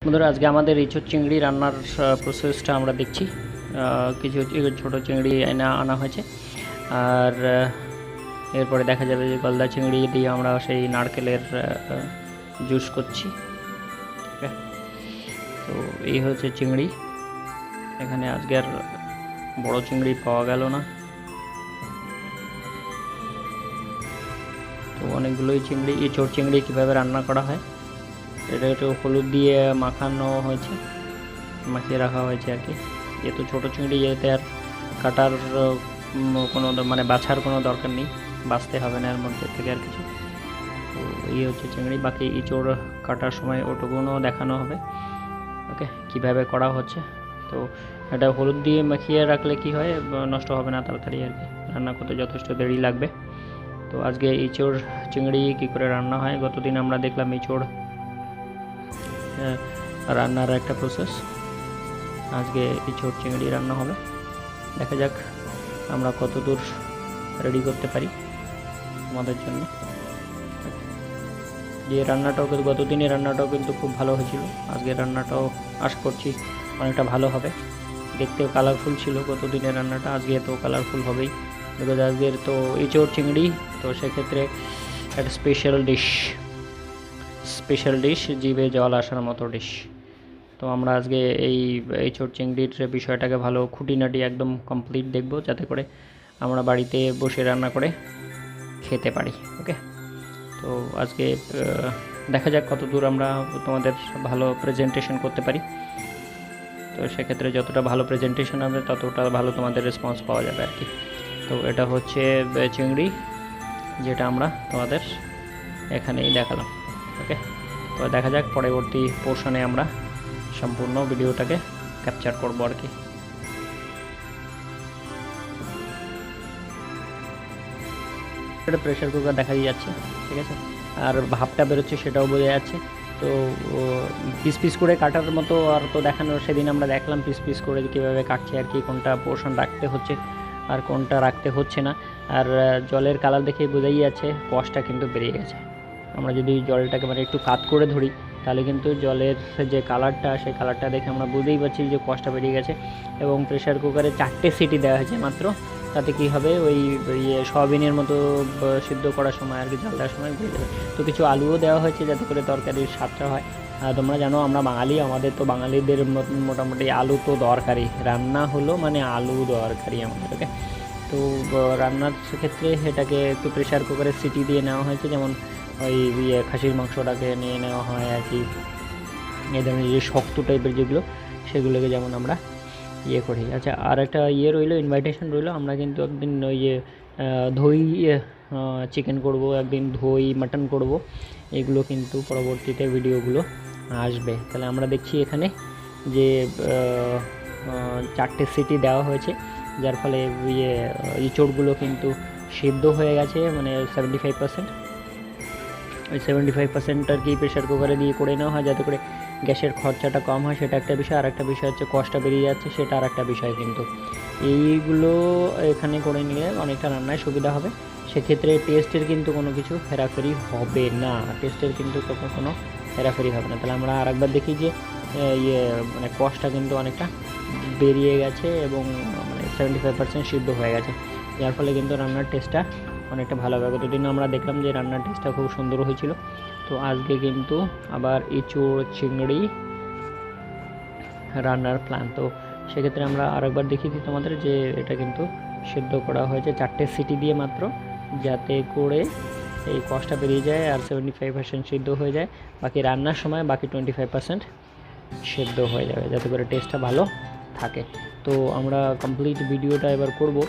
বন্ধুরা আজকে আমাদের ইঁচড় চিংড়ি রান্নার প্রসেসটা আমরা দেখছি। কিছু ছোটো চিংড়ি আনা হয়েছে, আর এরপরে দেখা যাবে যে গলদা চিংড়ি দিয়ে আমরা সেই নারকেলের জুস করছি। তো এই হচ্ছে চিংড়ি। এখানে আজকে আর বড় চিংড়ি পাওয়া গেল না, তো অনেকগুলোই চিংড়ি। ইঁচড় চিংড়ি কীভাবে রান্না করা হয় এটা একটু হলুদ দিয়ে মাখিয়ে রাখা হয়েছে আর কি। যেহেতু ছোটো চিংড়ি, এতে আর কাটার কোনো মানে বাছার কোনো দরকার নেই, বাছতে হবে না এর মধ্যে থেকে আর কিছু। তো এই হচ্ছে চিংড়ি, বাকি ইঁচড় কাটার সময় ওটুকুনও দেখানো হবে। ওকে, কীভাবে করা হচ্ছে। তো এটা হলুদ দিয়ে মাখিয়ে রাখলে কি হয়, নষ্ট হবে না তাড়াতাড়ি আর কি, রান্না করতে যথেষ্ট দেরি লাগবে। তো আজকে ইঁচড় চিংড়ি কী করে রান্না হয়, গতদিন আমরা দেখলাম ইঁচড় রান্নার একটা প্রসেস। আজকে ইঁচড় চিংড়ি রান্না হবে, দেখা যাক আমরা কত দূর রেডি করতে পারি আমাদের জন্য। যে রান্নাটাও কিন্তু গতদিনের রান্নাটাও কিন্তু খুব ভালো হয়েছিল, আজকের রান্নাটাও আশা করছি অনেকটা ভালো হবে। দেখতেও কালারফুল ছিল গতদিনের রান্নাটা, আজকে তো কালারফুল হবেই, বিকজ আজকের তো ইঁচড় চিংড়ি, তো সেক্ষেত্রে একটা স্পেশাল ডিশ, জিভে জল আসার মতো ডিশ। তো আমরা আজকে এই ইঁচড় চিংড়ির বিষয়টাকে ভালো খুঁটিনাটি একদম কমপ্লিট দেখব, যাতে করে আমরা বাড়িতে বসে রান্না করে খেতে পারি। ওকে, তো আজকে দেখা যাক কত দূর আমরা তোমাদের ভালো প্রেজেন্টেশন করতে পারি। তো সেক্ষেত্রে যতটা ভালো প্রেজেন্টেশন হবে ততটা ভালো তোমাদের রেসপন্স পাওয়া যাবে আর কি। তো এটা হচ্ছে চিংড়ি, যেটা আমরা তোমাদের এখানেই দেখালাম। ওকে, তো দেখা যাক পরবর্তী পোর্শনে আমরা সম্পূর্ণ ভিডিওটাকে ক্যাপচার করবো আর কি। এটা প্রেশার কুকার দেখা যাচ্ছে, ঠিক আছে, আর ভাপটা বেরোচ্ছে সেটাও বোঝা যাচ্ছে। তো পিস পিস করে কাটার মতো আর তো দেখানো, সেদিন আমরা দেখলাম পিস পিস করে কীভাবে কাটছে আর কি, কোনটা পোর্শন রাখতে হচ্ছে আর কোনটা রাখতে হচ্ছে না। আর জলের কালার দেখেই বোঝাই যাচ্ছে কষটা কিন্তু বেরিয়ে গেছে। আমরা যদি জলটাকে মানে একটু কাত করে ধরি, তাহলে কিন্তু জলের যে কালারটা, সেই কালারটা দেখে আমরা বুঝতেই পারছি যে কষটা বেরিয়ে গেছে। এবং প্রেশার কুকারে 4টে সিটি দেওয়া হয়েছে মাত্র, তাতে কী হবে, ওই সয়াবিনের মতো সিদ্ধ করার সময় আর কি, জল দেওয়ার সময় ভুলে যাবে। তো কিছু আলুও দেওয়া হয়েছে যাতে করে তরকারির স্বাদটা হয়। তোমরা জানো আমরা বাঙালি, আমাদের তো বাঙালিদের মোটামুটি আলু তো দরকারি, রান্না হলো মানে আলু দরকারি আমাদের। ওকে, তো রান্নার ক্ষেত্রে এটাকে একটু প্রেশার কুকারে সিটি দিয়ে নেওয়া হয়েছে, যেমন ওই খাসির মাংসটাকে নিয়ে নেওয়া হয় আর কি। এই ধরনের যে শক্ত টাইপের যেগুলো, সেগুলোকে যেমন আমরা করি। আচ্ছা, আর একটা রইলো, ইনভাইটেশন রইলো, আমরা কিন্তু একদিন দই চিকেন করব, একদিন দই মাটন করব, এগুলো কিন্তু পরবর্তীতে ভিডিওগুলো আসবে। তাহলে আমরা দেখছি এখানে যে 4টে সিটি দেওয়া হয়েছে, যার ফলে ইঁচড়গুলো কিন্তু সিদ্ধ হয়ে গেছে, মানে 75%। ওই 75% আর কি প্রেশার কুকারে দিয়ে করে নেওয়া হয়, যাতে করে গ্যাসের খরচাটা কম হয়, সেটা একটা বিষয়। আর একটা বিষয় হচ্ছে কষ্টটা বেরিয়ে যাচ্ছে, সেটা আর একটা বিষয়। কিন্তু এইগুলো এখানে করে নিলে অনেকটা রান্নায় সুবিধা হবে। সেক্ষেত্রে টেস্টের কিন্তু কোনো কিছু হেরাফেরি হবে না, কোনো হেরাফেরি হবে না। তাহলে আমরা আরেকবার দেখি যে মানে কষ্টটা কিন্তু অনেকটা বেরিয়ে গেছে এবং মানে 75% সিদ্ধ হয়ে গেছে, যার ফলে কিন্তু রান্নার টেস্টটা অনেকটা ভালো হবে। গতদিন আমরা দেখলাম যে রান্নার টেস্টটা খুব সুন্দর হয়েছিল। তো আজকে কিন্তু আবার ইঁচড় চিংড়ি রান্নার প্ল্যান। তো সেক্ষেত্রে আমরা আরেকবার দেখিয়ে দিই তোমাদের যে এটা কিন্তু সিদ্ধ করা হয়েছে 4টে সিটি দিয়ে মাত্র, যাতে করে এই কষ্টটা বেরিয়ে যায় আর 75% সিদ্ধ হয়ে যায়। বাকি রান্নার সময় বাকি 25% সিদ্ধ হয়ে যাবে, যাতে করে টেস্টটা ভালো থাকে। তো আমরা কমপ্লিট ভিডিওটা এবার করব,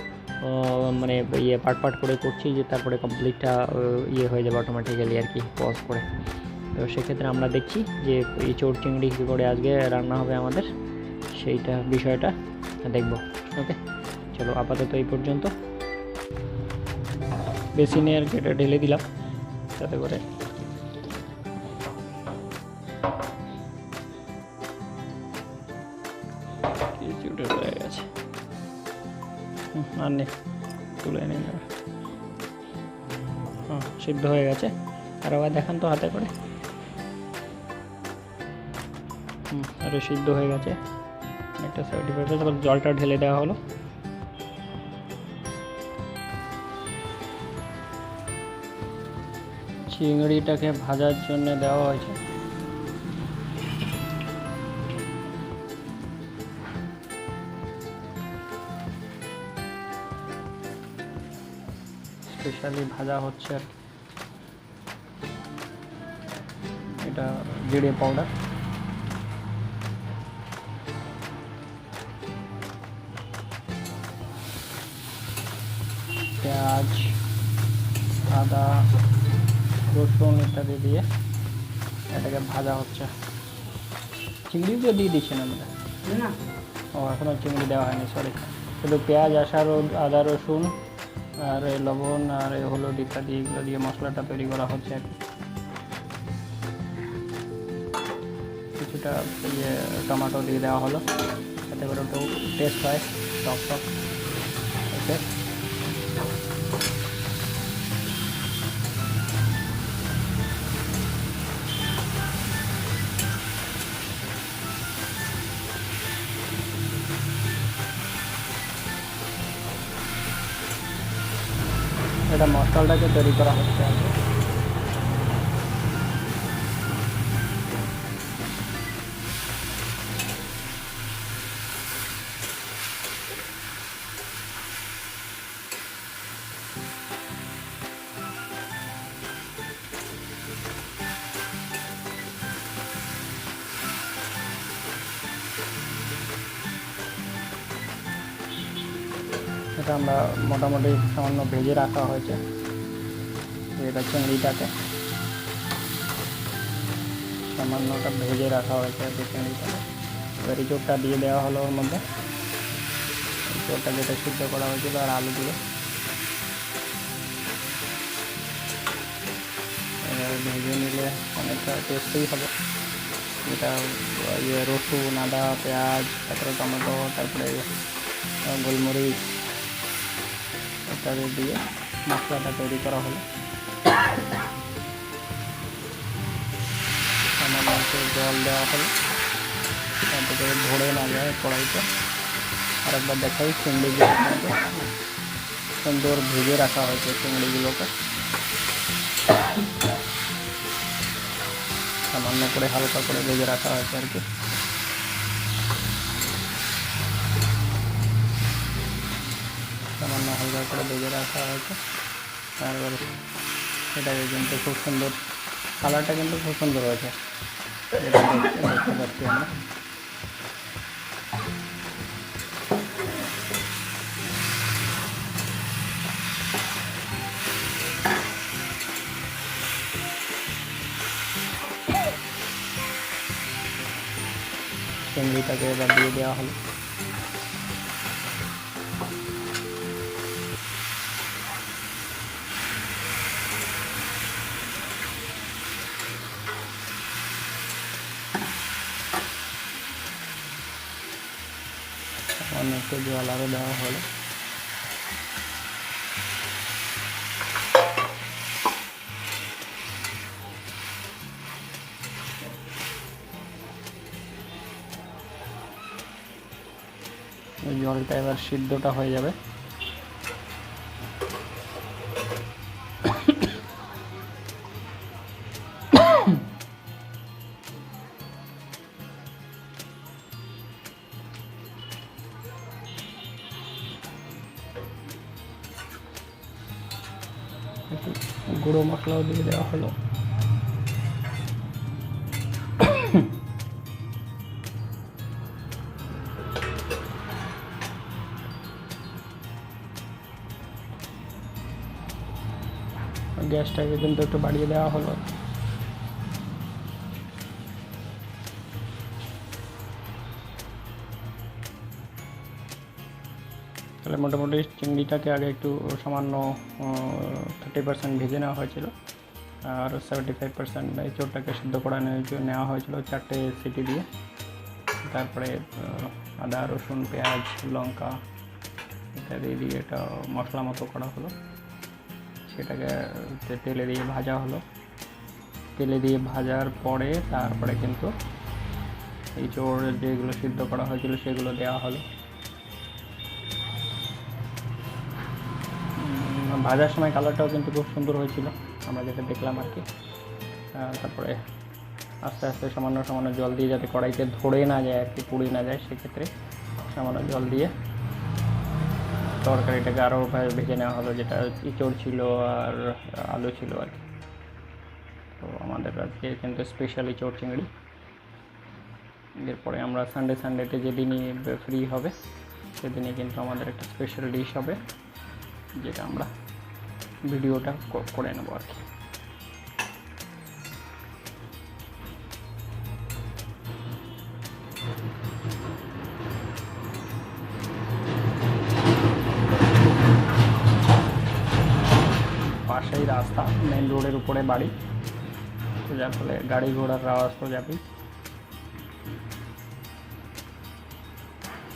মানে পার্ট করে করছি, যে তারপরে কমপ্লিটটা হয়ে যাবে অটোমেটিক্যালি আর কি, পজ করে। তো সেক্ষেত্রে আমরা দেখছি যে ইঁচড় চিংড়ি কী করে আজকে রান্না হবে আমাদের, সেইটা বিষয়টা দেখব। ওকে, চলো আপাতত এই পর্যন্ত। বেসিনে আর কি এটা ঢেলে দিলাম, যাতে করে হয়ে গেছে। আর নেই, তুলে নিন। সিদ্ধ হয়ে গেছে। আর আবার দেখান তো হাতে করে। আর সিদ্ধ হয়ে গেছে একটা 75%। তারপর জলটা ঢেলে দেওয়া হলো। চিংড়িটাকে ভাজার জন্য দেওয়া হয়েছে। স্পেশালি ভাজা হচ্ছে আর এটা জিরে পাউডার, পেঁয়াজ, আদা, রসুন ইত্যাদি দিয়ে এটাকে ভাজা হচ্ছে। চিংড়িও দিয়ে দিচ্ছেন আমরা? না, ও এখনও চিংড়ি দেওয়া হয়নি, সরি। শুধু পেঁয়াজ, আদা, রসুন আর লবণ আর হলুদ ইত্যাদি এগুলো দিয়ে মশলাটা তৈরি করা হচ্ছে। কিছুটা টমেটো দিয়ে দেওয়া হলো যাতে করে একটু টেস্ট হয়, টক টক। ওকে, এটা মশলাটাকে তৈরি করা হচ্ছে আর কি। এটা আমরা মোটামুটি সামান্য ভেজে রাখা হয়েছে এটা চিংড়িটাকে, সামান্যটা ভেজে রাখা হয়েছে আর কি চিংড়িটাকে। এবার ইঁচড়টা দিয়ে দেওয়া হলো ওর মধ্যে, ইঁচড়টা যেটা সিদ্ধ করা হয়েছিল আর আলু দিয়ে এবার ভেজে নিলে অনেকটা টেস্টেই হবে। এটা রসুন, আদা, পেঁয়াজ, তারপরে টমেটো, তারপরে গোলমরিচ ইত্যাদি দিয়ে মশলাটা তৈরি করা হলো। সামান্য জল দেওয়া হলো যাতে করে ধরে না যায় কড়াইতে। আরেকবার দেখাই, চিংড়িগুলো সুন্দর ভেজে রাখা হয়েছে। চিংড়িগুলোকে সামান্য করে হালকা করে ভেজে রাখা হয়েছে আর কি। সামান্য হালকা করে ভেজে রাখা হয়েছে। তারপর এটাকে কিন্তু খুব সুন্দর, কালারটা কিন্তু খুব সুন্দর হয়েছে, এটা দেখতে পাচ্ছি আমরা। চিংড়িটাকে এবার দিয়ে দেওয়া হলো। অনেকটা জল আরও দেওয়া হলো। জলটা এবার সিদ্ধটা হয়ে যাবে। গুঁড়ো মশলাও দিয়ে দেওয়া হলো। গ্যাসটাকে কিন্তু একটু বাড়িয়ে দেওয়া হলো। তাহলে মোটামুটি চিংড়িটাকে আগে একটু সামান্য 30% ভেজে নেওয়া হয়েছিল, আর 75% এঁচোড়টাকে সিদ্ধ করে নেওয়া হয়েছিল 4টে সিটি দিয়ে। তারপরে আদা, রসুন, পেঁয়াজ, লঙ্কা ইত্যাদি দিয়ে এটা মশলা মতো করা হলো। সেটাকে তেলে দিয়ে ভাজা হলো। তেলে দিয়ে ভাজার পরে তারপরে কিন্তু ইঁচড় যেগুলো সিদ্ধ করা হয়েছিল সেগুলো দেওয়া হলো। ভাজার সময় কালারটাও কিন্তু খুব সুন্দর হয়েছিল আমরা যেটা দেখলাম আর কি। তারপরে আস্তে আস্তে সামান্য সামান্য জল দিয়ে, যাতে কড়াইতে ধরে না যায় আর কি, পুড়ে না যায়, সেক্ষেত্রে সামান্য জল দিয়ে তরকারিটাকে আরও ভেজে নেওয়া হলো, যেটা ইঁচড় ছিল আর আলু ছিল আর কি। তো আমাদের আজকে কিন্তু স্পেশাল ইঁচড় চিংড়ি। এরপরে আমরা সানডেতে যেদিনই ফ্রি হবে সেদিনই কিন্তু আমাদের একটা স্পেশাল ডিশ হবে, যেটা আমরা ভিডিওটা করে নেবো আর কি। পাশেই রাস্তা, মেন রোডের উপরে বাড়ি, তো যার ফলে গাড়ি ঘোড়ার আওয়াজ তো যাবেই,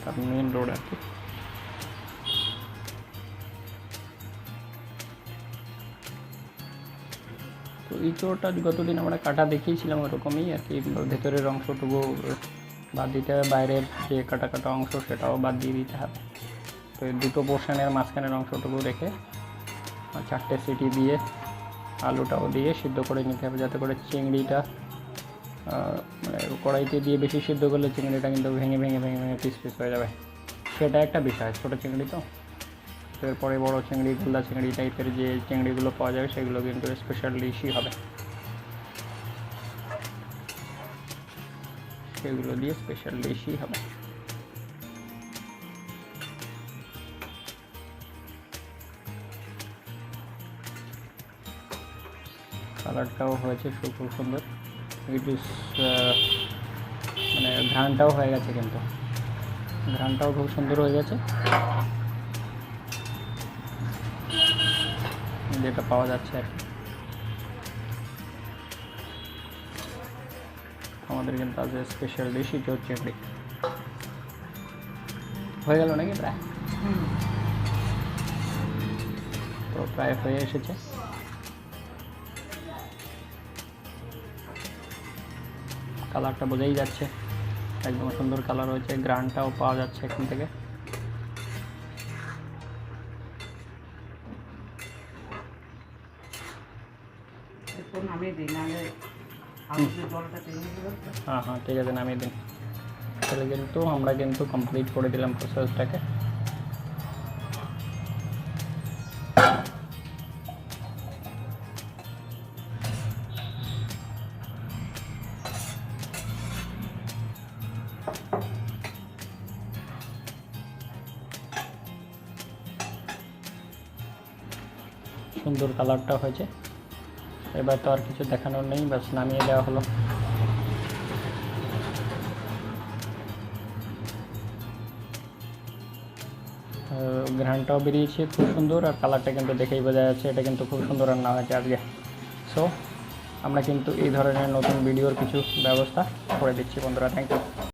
তার মেন রোড আর কি। তো ইঁচড়টা গতদিন আমরা কাটা দেখিয়েছিলাম ওরকমই আর কি, ভেতরের অংশটুকু বাদ দিতে হবে, বাইরের যে কাটা কাটা অংশ সেটাও বাদ দিয়ে দিতে হবে। তো এই দুটো পোর্শনের মাঝখানের অংশটুকু রেখে 4টে সিটি দিয়ে আলুটাও দিয়ে সিদ্ধ করে নিতে হবে, যাতে করে চিংড়িটা মানে কড়াইতে দিয়ে বেশি সিদ্ধ করলে চিংড়িটা কিন্তু ভেঙে ভেঙে ভেঙে ভেঙে পিস পিস হয়ে যাবে, সেটা একটা বিষয়। ছোটো চিংড়ি তো, এরপরে বড়ো চিংড়ি, গোল্লা চিংড়ি টাইপের যে চিংড়িগুলো পাওয়া যাবে সেগুলো কিন্তু স্পেশাল ডিশই হবে, সেগুলো দিয়ে স্পেশাল ডিশই হবে। কালারটাও হয়েছে খুব সুন্দর, একটু মানে ঘ্রাণটাও হয়ে গেছে, কিন্তু ঘ্রাণটাও খুব সুন্দর হয়ে গেছে, যেটা পাওয়া যাচ্ছে আর কি। আমাদের কিন্তু আজ স্পেশাল ডিশ ইঁচড় চিংড়ি হয়ে গেল নাকি প্রায়, তো প্রায় হয়ে এসেছে। কালারটা বোঝাই যাচ্ছে, একদম সুন্দর কালার হয়েছে, গ্রানটাও পাওয়া যাচ্ছে এখান থেকে। হ্যাঁ হ্যাঁ ঠিক আছে, নামিয়ে দিন। তাহলে কিন্তু আমরা কিন্তু কমপ্লিট করে দিলাম প্রসেসটাকে। সুন্দর কালারটা হয়েছে, এবার তো আর কিছু দেখানোর নেই, বাস নামিয়ে দেওয়া হলো। ঘ্রাণটাও বেরিয়েছে খুব সুন্দর, আর কালারটা কিন্তু দেখেই বোঝা যাচ্ছে এটা কিন্তু খুব সুন্দর রান্না হয়েছে আজকে। সো আমরা কিন্তু এই ধরনের নতুন ভিডিওর কিছু ব্যবস্থা করে দিচ্ছি বন্ধুরা। Thank you.